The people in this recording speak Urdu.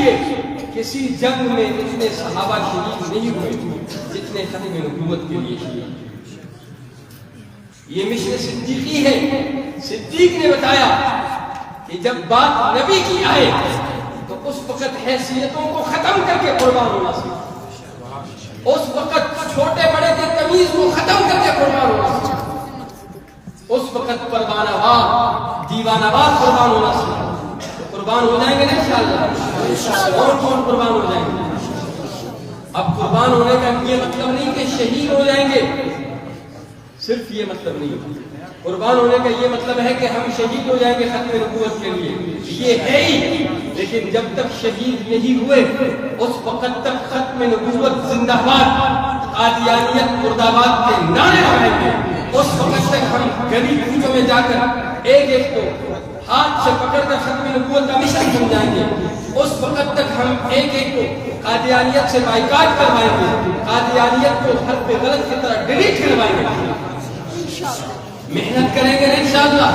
دیکھیے کسی جنگ میں اتنے صحابہ شہید نہیں ہوئے جتنے ختم نبوت کے لیے کیے. یہ مشن صدیقی ہے. صدیق نے بتایا کہ جب بات نبی کی آئے تو اس وقت حیثیتوں کو ختم کر کے قربان ہونا سیکھا. اس وقت چھوٹے بڑے کی تمیز کو ختم کر کے قربان ہونا سیکھا. اس وقت پروانہ وار دیوانہ وار قربان ہونا سیکھا. تو قربان ہو جائیں گے نا انشاءاللہ. اور کون قربان ہو جائیں گے؟ اب قربان ہونے کا یہ مطلب نہیں کہ شہید ہو جائیں گے. صرف یہ مطلب نہیں. قربان ہونے کا یہ مطلب ہے کہ ہم شہید ہو جائیں گے ختم نبوت کے لیے. یہ ہے ہی. لیکن جب تک شہید نہیں ہوئے اس وقت تک ختم نبوت زندہ باد قادیانیت مرد آباد کے نعرے لگائیں گے. اس وقت تک ہم گلی کوچوں میں جا کر ایک ایک کو ہاتھ سے پکڑ کر ختم نبوت کا مشن سمجھائیں گے. اس وقت تک ہم ایک ایک کو قادیانیت سے بائیکاٹ کروائیں گے. قادیانیت کو حرف غلط کی طرح ڈیلیٹ کروائیں گے. محنت کریں گے انشاءاللہ.